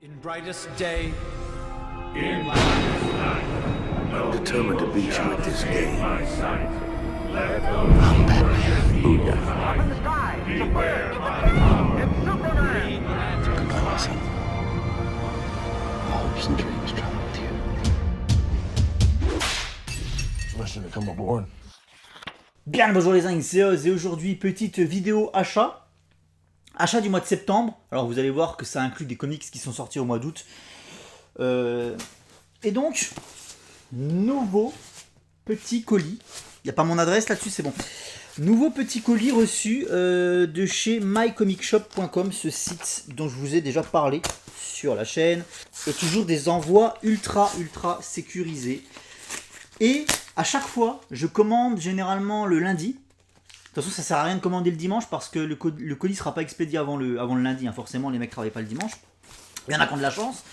In brightest day, In brightest night, no Determined to beat you at this game. my sight. Let those who worship evil Booyah. hide. Beware my power. green lantern. Goodbye, my son. My hopes and dreams travel with you. Listen to come aboard. Bien le bonjour les Inxeos, et aujourd'hui petite vidéo achat du mois de septembre. Alors vous allez voir que ça inclut des comics qui sont sortis au mois d'août, et donc nouveau petit colis. Il n'y a pas mon adresse là-dessus, c'est bon. Nouveau petit colis reçu de chez mycomicshop.com, ce site dont je vous ai déjà parlé sur la chaîne, et toujours des envois ultra sécurisés. Et à chaque fois, je commande généralement le lundi. De toute façon, ça sert à rien de commander le dimanche parce que le colis sera pas expédié avant le lundi. Hein. Forcément, les mecs travaillent pas le dimanche. Il y en a qui ont de la chance.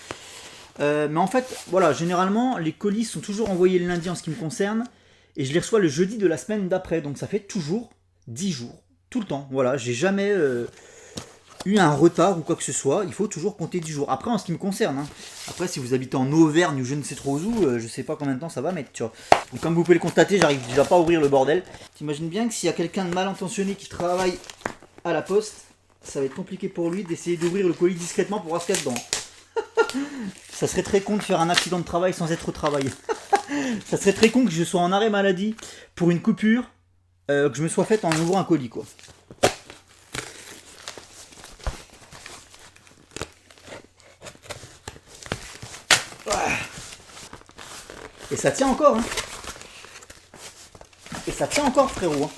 Mais en fait, voilà, généralement, les colis sont toujours envoyés le lundi en ce qui me concerne. Et je les reçois le jeudi de la semaine d'après. Donc ça fait toujours 10 jours. Tout le temps. Voilà, j'ai jamais eu un retard ou quoi que ce soit. Il faut toujours compter 10 jours. Après, en ce qui me concerne. Hein. Après, si vous habitez en Auvergne ou je ne sais trop où, je sais pas combien de temps ça va mettre, tu vois. Donc, comme vous pouvez le constater, j'arrive déjà pas à ouvrir le bordel. T'imagines bien que s'il y a quelqu'un de mal intentionné qui travaille à la poste, ça va être compliqué pour lui d'essayer d'ouvrir le colis discrètement pour voir ce qu'il y a dedans. Ça serait très con de faire un accident de travail sans être au travail. Ça serait très con que je sois en arrêt maladie pour une coupure que je me sois faite en ouvrant un colis, quoi. Et ça tient encore, hein. Et ça tient encore, frérot. Hein.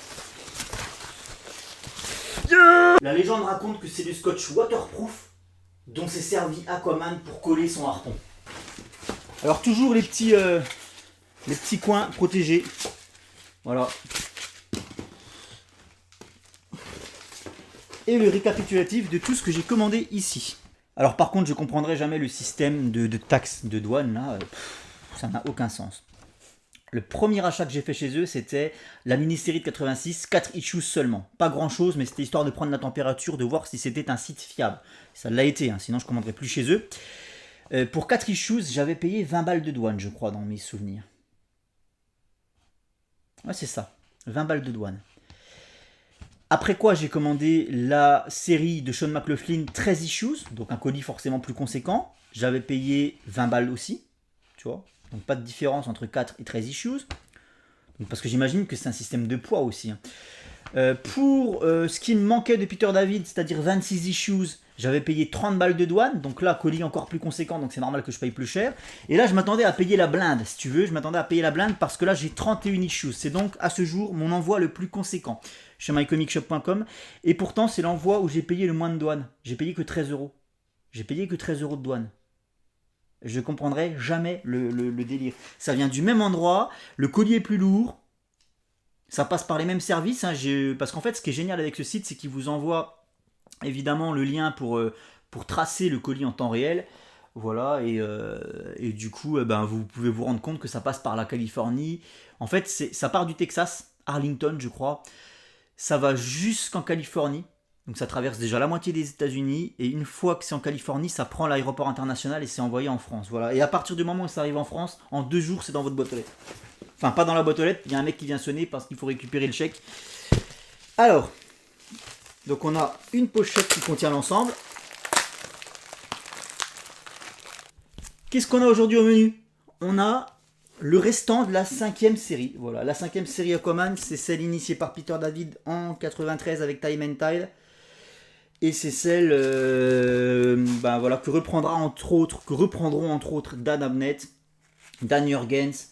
Yeah. La légende raconte que c'est du scotch waterproof dont s'est servi Aquaman pour coller son harpon. Alors toujours les petits coins protégés. Voilà. Et le récapitulatif de tout ce que j'ai commandé ici. Alors par contre, je comprendrai jamais le système de taxes de douane là. Ça n'a aucun sens. Le premier achat que j'ai fait chez eux, c'était la mini-série de 86, 4 issues seulement. Pas grand chose, mais c'était histoire de prendre la température, de voir si c'était un site fiable. Ça l'a été, hein, sinon je ne commanderais plus chez eux. Pour 4 issues, j'avais payé 20 balles de douane, je crois, dans mes souvenirs. Ouais, c'est ça, 20 balles de douane. Après quoi, j'ai commandé la série de Sean McLaughlin, 13 issues, donc un colis forcément plus conséquent. J'avais payé 20 balles aussi, tu vois. Donc pas de différence entre 4 et 13 issues. Donc, parce que j'imagine que c'est un système de poids aussi. Hein. Pour ce qui me manquait de Peter David, c'est-à-dire 26 issues, j'avais payé 30 balles de douane. Donc là, colis encore plus conséquent, donc c'est normal que je paye plus cher. Et là, je m'attendais à payer la blinde, si tu veux. Je m'attendais à payer la blinde parce que là, j'ai 31 issues. C'est donc à ce jour mon envoi le plus conséquent chez mycomicshop.com. Et pourtant, c'est l'envoi où j'ai payé le moins de douane. J'ai payé que 13 euros. J'ai payé que 13 euros de douane. Je comprendrai jamais le délire. Ça vient du même endroit, le colis est plus lourd, ça passe par les mêmes services. Hein, parce qu'en fait, ce qui est génial avec ce site, c'est qu'il vous envoie évidemment le lien pour tracer le colis en temps réel. Voilà, et du coup, vous pouvez vous rendre compte que ça passe par la Californie. En fait, ça part du Texas, Arlington, je crois. Ça va jusqu'en Californie. Donc ça traverse déjà la moitié des États-Unis, et une fois que c'est en Californie, ça prend l'aéroport international et c'est envoyé en France. Voilà. Et à partir du moment où ça arrive en France, en 2 jours, c'est dans votre boîte aux lettres. Enfin, pas dans la boîte aux lettres, il y a un mec qui vient sonner parce qu'il faut récupérer le chèque. Alors, donc on a une pochette qui contient l'ensemble. Qu'est-ce qu'on a aujourd'hui au menu? On a le restant de la 5e série. Voilà, la 5e série Aquaman, c'est celle initiée par Peter David en 93 avec Time and Tide. Et c'est celle que reprendront entre autres Dan Abnett, Dan Jurgens,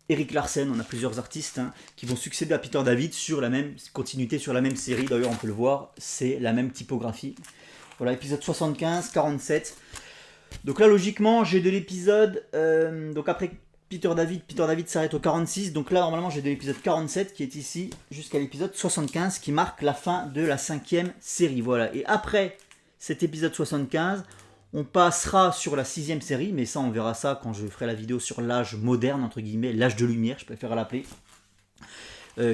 Eric Larsen. On a plusieurs artistes qui vont succéder à Peter David sur la même continuité, sur la même série. D'ailleurs, on peut le voir, c'est la même typographie. Voilà, épisode 75, 47. Donc là, logiquement, j'ai de l'épisode... donc après Peter David s'arrête au 46. Donc là, normalement, j'ai de l'épisode 47 qui est ici jusqu'à l'épisode 75 qui marque la fin de la 5e série. Voilà. Et après cet épisode 75, on passera sur la 6e série. Mais ça, on verra ça quand je ferai la vidéo sur l'âge moderne, entre guillemets, l'âge de lumière, je préfère l'appeler.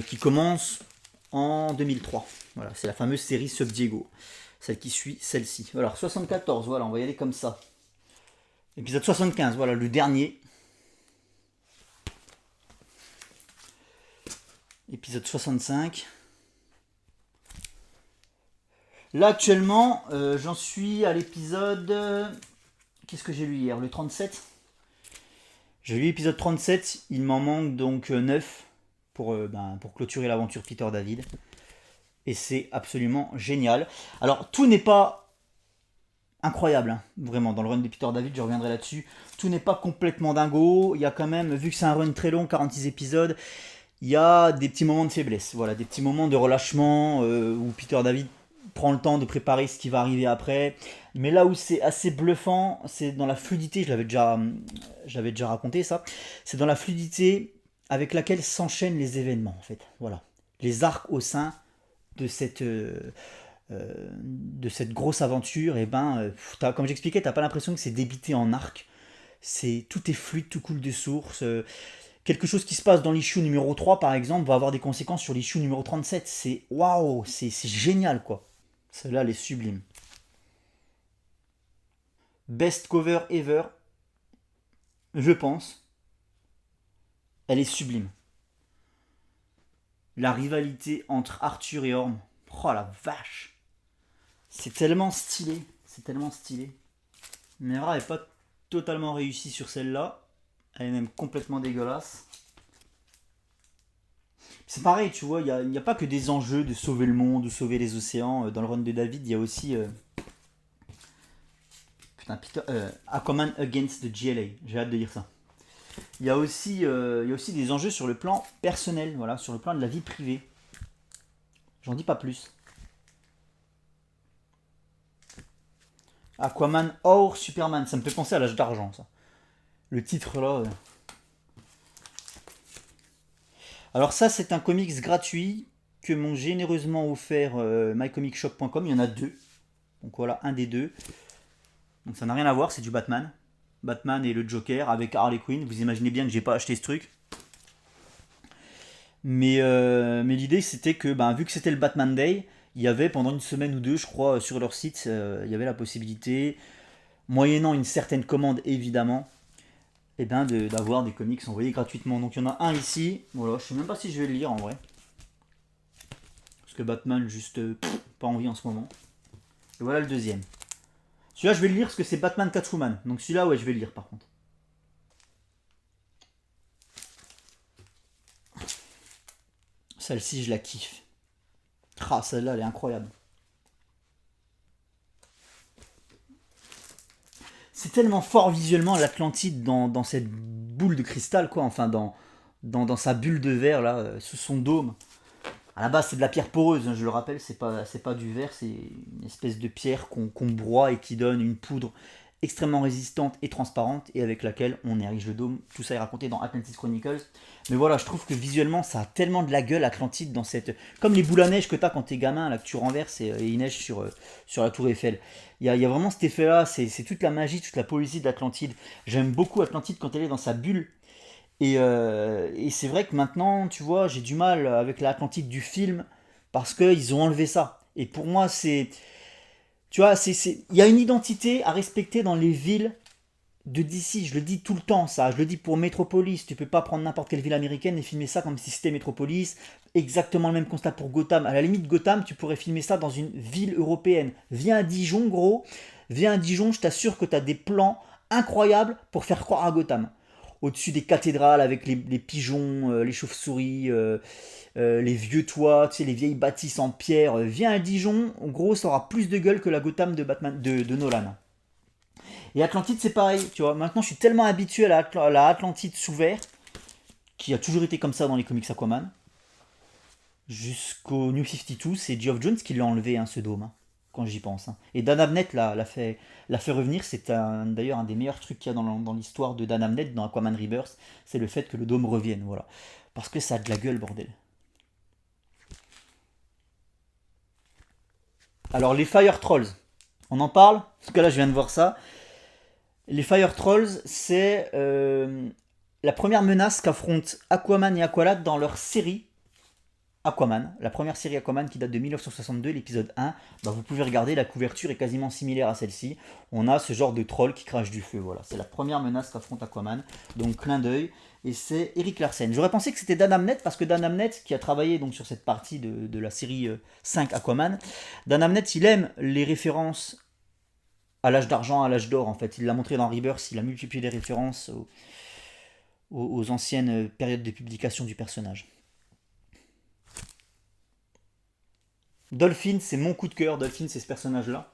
Qui commence en 2003. Voilà, c'est la fameuse série Sub Diego. Celle qui suit celle-ci. Alors, 74, voilà, on va y aller comme ça. Épisode 75, voilà, le dernier. Épisode 65. Là, actuellement, j'en suis à l'épisode... Qu'est-ce que j'ai lu hier? Le 37. J'ai lu l'épisode 37. Il m'en manque donc 9 pour clôturer l'aventure Peter David. Et c'est absolument génial. Alors, tout n'est pas incroyable, hein, vraiment, dans le run de Peter David, je reviendrai là-dessus. Tout n'est pas complètement dingo. Il y a quand même, vu que c'est un run très long, 46 épisodes, il y a des petits moments de faiblesse. Voilà, des petits moments de relâchement où Peter David prend le temps de préparer ce qui va arriver après. Mais là où c'est assez bluffant, c'est dans la fluidité, j'avais déjà raconté ça, c'est dans la fluidité avec laquelle s'enchaînent les événements, en fait. Voilà. Les arcs au sein de cette grosse aventure, et comme j'expliquais, t'as pas l'impression que c'est débité en arc. Tout est fluide, tout coule de source. Quelque chose qui se passe dans l'issue numéro 3, par exemple, va avoir des conséquences sur l'issue numéro 37. C'est waouh, c'est génial, quoi. Celle-là, elle est sublime. Best cover ever, je pense. Elle est sublime. La rivalité entre Arthur et Orm. Oh la vache. C'est tellement stylé. C'est tellement stylé. Mera n'est pas totalement réussie sur celle-là. Elle est même complètement dégueulasse. C'est pareil, tu vois, il n'y a pas que des enjeux de sauver le monde ou sauver les océans. Dans le run de David, il y a aussi... Aquaman Against the GLA. J'ai hâte de lire ça. Il y a aussi des enjeux sur le plan personnel, voilà, sur le plan de la vie privée. J'en dis pas plus. Aquaman or Superman, ça me fait penser à l'âge d'argent, ça. Le titre là. Alors ça, c'est un comics gratuit que m'ont généreusement offert mycomicshop.com. Il y en a 2. Donc voilà, un des 2. Donc ça n'a rien à voir, c'est du Batman. Batman et le Joker avec Harley Quinn. Vous imaginez bien que j'ai pas acheté ce truc. Mais l'idée c'était que vu que c'était le Batman Day, il y avait pendant une semaine ou deux, je crois, sur leur site, il y avait la possibilité, moyennant une certaine commande évidemment, d'avoir des comics envoyés gratuitement. Donc il y en a un ici, voilà, je sais même pas si je vais le lire en vrai. Parce que Batman, juste pas envie en ce moment. Et voilà le deuxième. Celui-là je vais le lire parce que c'est Batman Catwoman. Donc celui-là ouais je vais le lire par contre. Celle-ci je la kiffe. Ah celle-là elle est incroyable. C'est tellement fort visuellement l'Atlantide dans cette boule de cristal quoi. Enfin dans sa bulle de verre là, sous son dôme. À la base c'est de la pierre poreuse, hein, je le rappelle, c'est pas du verre, c'est une espèce de pierre qu'on broie et qui donne une poudre extrêmement résistante et transparente et avec laquelle on érige le dôme. Tout ça est raconté dans Atlantis Chronicles. Mais voilà, je trouve que visuellement ça a tellement de la gueule Atlantide dans cette... Comme les boules à neige que t'as quand t'es gamin, là que tu renverses et il neige sur la tour Eiffel. Il y a vraiment cet effet là, c'est toute la magie, toute la poésie d'Atlantide. J'aime beaucoup Atlantide quand elle est dans sa bulle. Et c'est vrai que maintenant, tu vois, j'ai du mal avec l'Atlantide du film parce qu'ils ont enlevé ça. Et pour moi, c'est... Tu vois, il y a une identité à respecter dans les villes de DC. Je le dis tout le temps, ça. Je le dis pour Metropolis. Tu peux pas prendre n'importe quelle ville américaine et filmer ça comme si c'était Metropolis. Exactement le même constat pour Gotham. À la limite, Gotham, tu pourrais filmer ça dans une ville européenne. Viens à Dijon, gros. Viens à Dijon, je t'assure que tu as des plans incroyables pour faire croire à Gotham. Au-dessus des cathédrales avec les pigeons, les chauves-souris, les vieux toits, tu sais, les vieilles bâtisses en pierre. Viens à Dijon, en gros, ça aura plus de gueule que la Gotham de Batman de Nolan. Et Atlantide, c'est pareil, tu vois. Maintenant, je suis tellement habitué à la Atlantide sous verre, qui a toujours été comme ça dans les comics Aquaman, jusqu'au New 52, c'est Geoff Johns qui l'a enlevé, hein, ce dôme, hein, quand j'y pense. Hein. Et Dan Abnett l'a fait revenir. C'est d'ailleurs un des meilleurs trucs qu'il y a dans l'histoire de Dan Abnett, dans Aquaman Rebirth, c'est le fait que le dôme revienne, voilà. Parce que ça a de la gueule, bordel. Alors, les Fire Trolls, on en parle? Parce que là, je viens de voir ça. Les Fire Trolls, c'est la première menace qu'affrontent Aquaman et Aqualad dans leur série Aquaman, la première série Aquaman qui date de 1962, l'épisode 1. Bah, vous pouvez regarder, la couverture est quasiment similaire à celle-ci. On a ce genre de troll qui crache du feu. Voilà, c'est la première menace qu'affronte Aquaman. Donc clin d'œil. Et c'est Eric Larsen. J'aurais pensé que c'était Dan Abnett, parce que Dan Abnett, qui a travaillé donc sur cette partie de la série 5 Aquaman, Dan Abnett, il aime les références à l'âge d'argent, à l'âge d'or en fait. Il l'a montré dans Rebirth, il a multiplié les références aux anciennes périodes de publication du personnage. Dolphin, c'est mon coup de cœur. Dolphin, c'est ce personnage-là.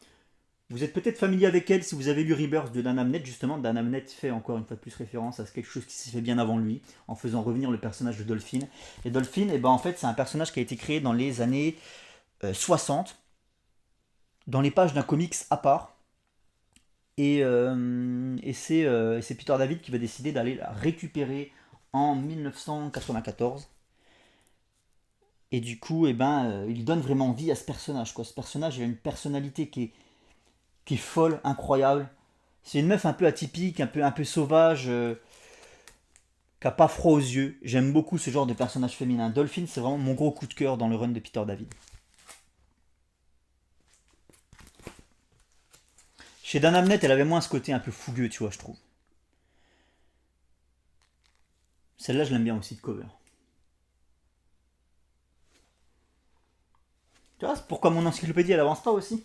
Vous êtes peut-être familier avec elle si vous avez lu Rebirth de Dan Abnett, justement. Dan Abnett fait encore une fois de plus référence à quelque chose qui s'est fait bien avant lui, en faisant revenir le personnage de Dolphin. Et Dolphin, eh ben, en fait, c'est un personnage qui a été créé dans les années 60, dans les pages d'un comics à part. Et c'est Peter David qui va décider d'aller la récupérer en 1994. Et du coup, il donne vraiment vie à ce personnage, quoi. Ce personnage, il a une personnalité qui est folle, incroyable. C'est une meuf un peu atypique, un peu sauvage, qui n'a pas froid aux yeux. J'aime beaucoup ce genre de personnage féminin. Dolphin, c'est vraiment mon gros coup de cœur dans le run de Peter David. Chez Dan Abnett, elle avait moins ce côté un peu fougueux, tu vois, je trouve. Celle-là, je l'aime bien aussi de cover. Tu vois, c'est pourquoi mon encyclopédie, elle avance pas aussi.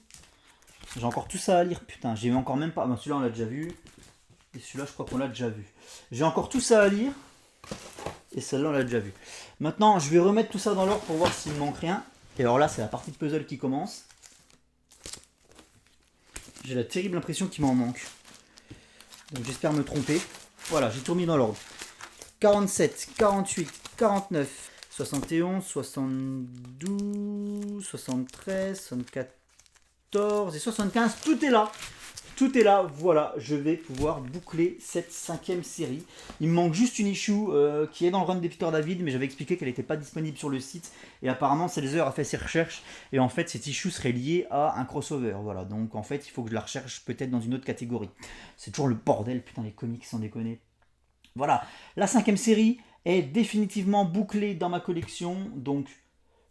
J'ai encore tout ça à lire, putain, j'ai encore même pas... Bon, celui-là, on l'a déjà vu. Et celui-là, je crois qu'on l'a déjà vu. J'ai encore tout ça à lire. Et celle-là, on l'a déjà vu. Maintenant, je vais remettre tout ça dans l'ordre pour voir s'il me manque rien. Et alors là, c'est la partie de puzzle qui commence. J'ai la terrible impression qu'il m'en manque. Donc j'espère me tromper. Voilà, j'ai tout mis dans l'ordre. 47, 48, 49, 71, 72, 73, 74 et 75. Tout est là. Tout est là. Voilà, je vais pouvoir boucler cette 5e série. Il me manque juste une issue qui est dans le run de Peter David, mais j'avais expliqué qu'elle n'était pas disponible sur le site. Et apparemment, Seltzer a fait ses recherches. Et en fait, cette issue serait liée à un crossover. Voilà, donc en fait, il faut que je la recherche peut-être dans une autre catégorie. C'est toujours le bordel, putain, les comics, sans déconner. Voilà, la 5e série est définitivement bouclée dans ma collection. Donc,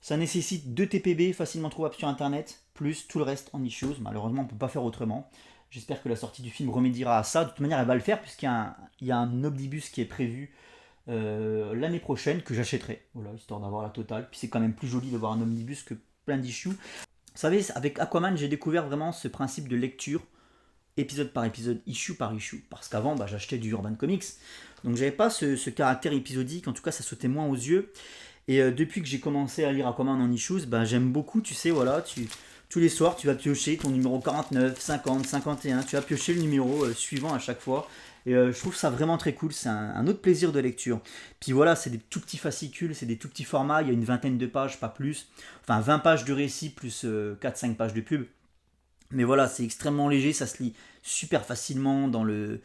ça nécessite 2 TPB facilement trouvables sur Internet, plus tout le reste en issues. Malheureusement, on ne peut pas faire autrement. J'espère que la sortie du film remédiera à ça. De toute manière, elle va le faire puisqu'il y a un omnibus qui est prévu l'année prochaine que j'achèterai. Voilà, histoire d'avoir la totale. Puis c'est quand même plus joli d'avoir un omnibus que plein d'issues. Vous savez, avec Aquaman, j'ai découvert vraiment ce principe de lecture, épisode par épisode, issue par issue. Parce qu'avant, j'achetais du Urban Comics. Donc j'avais pas ce caractère épisodique. En tout cas, ça sautait moins aux yeux. Et depuis que j'ai commencé à lire Aquaman en issues, j'aime beaucoup, tu sais, voilà, tous les soirs, tu vas piocher ton numéro 49, 50, 51, tu vas piocher le numéro suivant à chaque fois. Et je trouve ça vraiment très cool, c'est un autre plaisir de lecture. Puis voilà, c'est des tout petits fascicules, c'est des tout petits formats, il y a une vingtaine de pages, pas plus. Enfin, 20 pages de récit plus 4-5 pages de pub. Mais voilà, c'est extrêmement léger, ça se lit super facilement dans le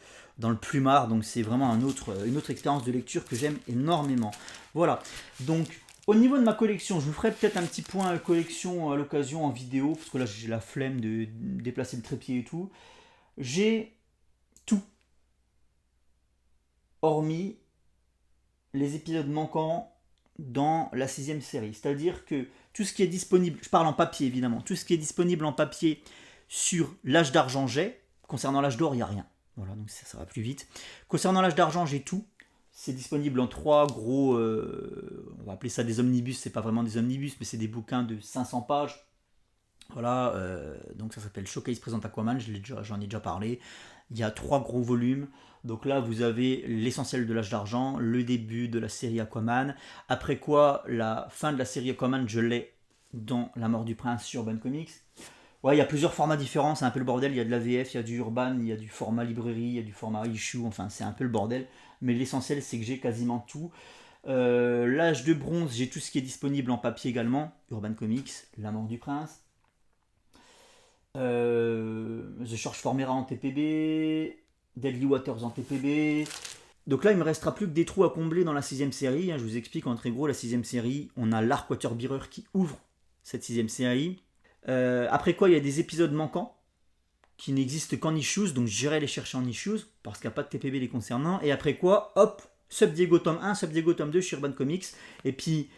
plumard. Donc c'est vraiment une autre expérience de lecture que j'aime énormément. Voilà, donc... Au niveau de ma collection, je vous ferai peut-être un petit point collection à l'occasion en vidéo, parce que là j'ai la flemme de déplacer le trépied et tout. J'ai tout, hormis les épisodes manquants dans la 6e série. C'est-à-dire que tout ce qui est disponible, je parle en papier évidemment, tout ce qui est disponible en papier sur l'âge d'argent j'ai, concernant l'âge d'or il n'y a rien. Voilà, donc ça va plus vite. Concernant l'âge d'argent j'ai tout. C'est disponible en 3 gros, on va appeler ça des omnibus, c'est pas vraiment des omnibus, mais c'est des bouquins de 500 pages. Voilà, donc ça s'appelle Showcase présente Aquaman, j'en ai déjà parlé. Il y a 3 gros volumes, donc là vous avez l'essentiel de l'âge d'argent, le début de la série Aquaman, après quoi la fin de la série Aquaman je l'ai dans La Mort du Prince sur Urban Comics. Ouais, il y a plusieurs formats différents, c'est un peu le bordel, il y a de la VF, il y a du Urban, il y a du format librairie, il y a du format issue, enfin c'est un peu le bordel. Mais l'essentiel c'est que j'ai quasiment tout. L'âge de bronze, j'ai tout ce qui est disponible en papier également. Urban Comics, La Mort du Prince. The George Formera en TPB. Deadly Waters en TPB. Donc là il me restera plus que des trous à combler dans la 6e série. Je vous explique en très gros la 6e série. On a l'Arc Waterbearer qui ouvre cette 6e série. Après quoi il y a des épisodes manquants qui n'existent qu'en issues, donc j'irai les chercher en issues, parce qu'il n'y a pas de TPB les concernant, et après quoi, hop, Sub Diego tome 1, Sub Diego tome 2 chez Urban Comics, et puis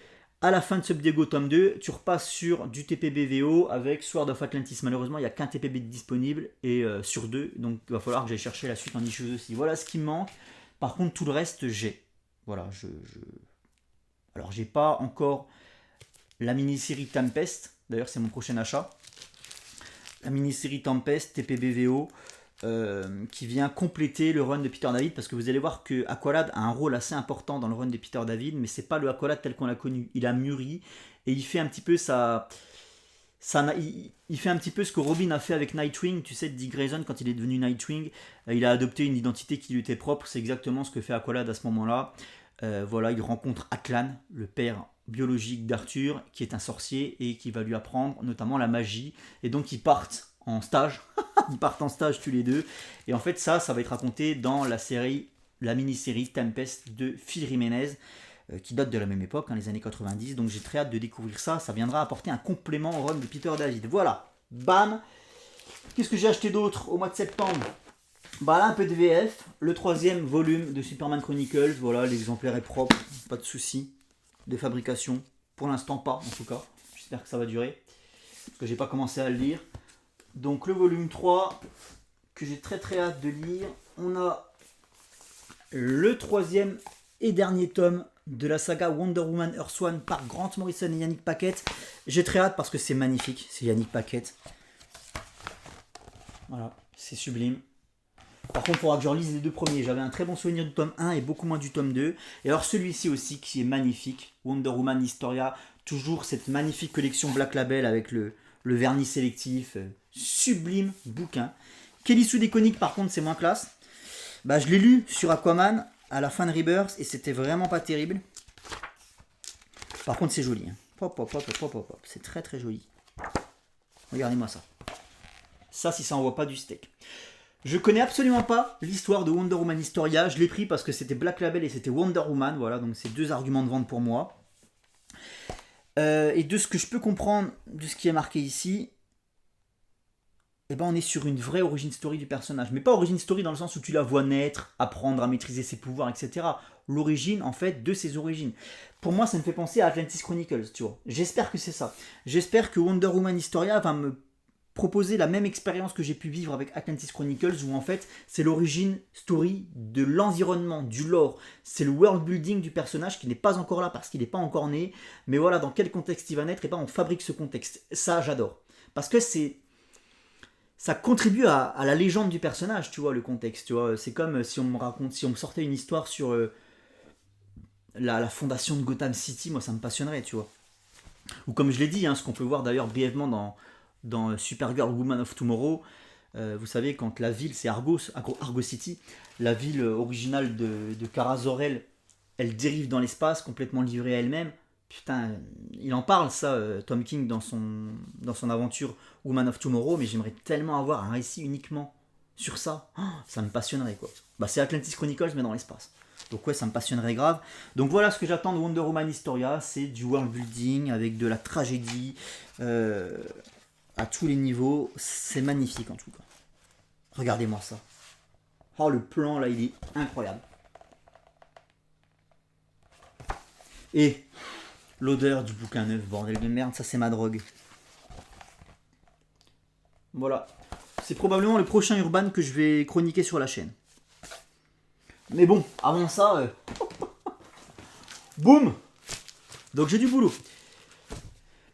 À la fin de Subdiego tome 2, tu repasses sur du TPB-VO avec Sword of Atlantis. Malheureusement, il n'y a qu'un TPB disponible et sur 2, donc il va falloir que j'aille chercher la suite en issues aussi. Voilà ce qui me manque. Par contre, tout le reste, j'ai. Voilà, Alors, j'ai pas encore la mini-série Tempest. D'ailleurs, c'est mon prochain achat. La mini-série Tempest, TPB-VO, qui vient compléter le run de Peter David, parce que vous allez voir que Aqualad a un rôle assez important dans le run de Peter David, mais c'est pas le Aqualad tel qu'on l'a connu. Il a mûri et il fait un petit peu il fait un petit peu ce que Robin a fait avec Nightwing, tu sais, Dick Grayson quand il est devenu Nightwing, il a adopté une identité qui lui était propre, c'est exactement ce que fait Aqualad à ce moment-là. Voilà, il rencontre Atlan, le père biologique d'Arthur, qui est un sorcier et qui va lui apprendre notamment la magie, et donc ils partent en stage, ils partent en stage tous les deux, et en fait ça va être raconté dans la mini-série Tempest de Phil Jiménez, qui date de la même époque, les années 90, donc j'ai très hâte de découvrir ça, ça viendra apporter un complément au run de Peter David. Voilà, bam. Qu'est-ce que j'ai acheté d'autre au mois de septembre? Bah là un peu de VF, le 3e volume de Superman Chronicles, voilà, l'exemplaire est propre, pas de soucis de fabrication, pour l'instant pas en tout cas, j'espère que ça va durer, parce que j'ai pas commencé à le lire. Donc le volume 3, que j'ai très hâte de lire, on a le 3e et dernier tome de la saga Wonder Woman Earth One par Grant Morrison et Yannick Paquette. J'ai très hâte parce que c'est magnifique, c'est Yannick Paquette. Voilà, c'est sublime. Par contre, il faudra que je relise les 2 premiers. J'avais un très bon souvenir du tome 1 et beaucoup moins du tome 2. Et alors celui-ci aussi qui est magnifique, Wonder Woman Historia, toujours cette magnifique collection Black Label avec le vernis sélectif, sublime bouquin. Kelly Sue Iconic par contre c'est moins classe. Bah, je l'ai lu sur Aquaman à la fin de Rebirth et c'était vraiment pas terrible. Par contre c'est joli. C'est très joli. Regardez-moi ça. Ça si ça envoie pas du steak. Je connais absolument pas l'histoire de Wonder Woman Historia. Je l'ai pris parce que c'était Black Label et c'était Wonder Woman. Voilà, donc c'est 2 arguments de vente pour moi. Et de ce que je peux comprendre de ce qui est marqué ici, eh ben on est sur une vraie origin story du personnage. Mais pas origin story dans le sens où tu la vois naître, apprendre à maîtriser ses pouvoirs, etc. L'origine, en fait, de ses origines. Pour moi, ça me fait penser à Atlantis Chronicles, tu vois. J'espère que c'est ça. J'espère que Wonder Woman Historia va me proposer la même expérience que j'ai pu vivre avec Atlantis Chronicles, où en fait c'est l'origine story de l'environnement, du lore, c'est le world building du personnage qui n'est pas encore là parce qu'il n'est pas encore né, mais voilà dans quel contexte il va naître, et ben on fabrique ce contexte. Ça j'adore, parce que ça contribue à la légende du personnage, tu vois, le contexte, tu vois. C'est comme si on me sortait une histoire sur la fondation de Gotham City, moi ça me passionnerait, tu vois. Ou comme je l'ai dit, ce qu'on peut voir d'ailleurs brièvement dans Supergirl Woman of Tomorrow, vous savez, quand la ville, c'est Argo City, la ville originale de Kara Zor-El, elle dérive dans l'espace, complètement livrée à elle-même. Putain, il en parle ça, Tom King, dans son aventure Woman of Tomorrow, mais j'aimerais tellement avoir un récit uniquement sur ça. Oh, ça me passionnerait, quoi. Bah, c'est Atlantis Chronicles, mais dans l'espace. Donc ouais, ça me passionnerait grave. Donc voilà ce que j'attends de Wonder Woman Historia, c'est du world building avec de la tragédie, à tous les niveaux, c'est magnifique en tout cas. Regardez-moi ça. Oh, le plan là, il est incroyable. Et l'odeur du bouquin neuf, bordel de merde, ça c'est ma drogue. Voilà. C'est probablement le prochain Urban que je vais chroniquer sur la chaîne. Mais bon, avant ça, boum. Donc j'ai du boulot.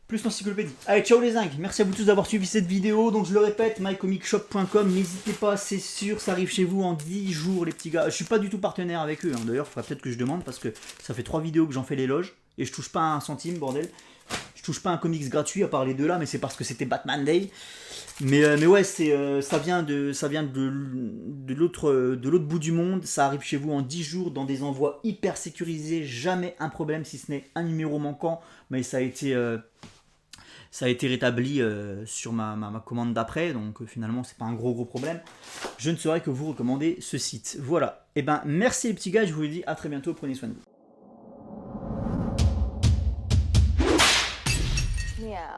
Plus l'encyclopédie. Allez, ciao les zincs. Merci à vous tous d'avoir suivi cette vidéo. Donc je le répète, mycomicshop.com. N'hésitez pas, c'est sûr, ça arrive chez vous en 10 jours les petits gars. Je suis pas du tout partenaire avec eux. D'ailleurs, il faudrait peut-être que je demande parce que ça fait 3 vidéos que j'en fais l'éloge. Et je touche pas un centime, bordel. Je touche pas un comics gratuit à part les 2 là, mais c'est parce que c'était Batman Day. Mais ouais, ça vient de l'autre bout du monde. Ça arrive chez vous en 10 jours dans des envois hyper sécurisés. Jamais un problème, si ce n'est un numéro manquant. Mais ça a été rétabli sur ma commande d'après, donc finalement c'est pas un gros problème. Je ne saurais que vous recommander ce site. Voilà, et ben merci les petits gars, je vous dis à très bientôt, prenez soin de vous. Yeah.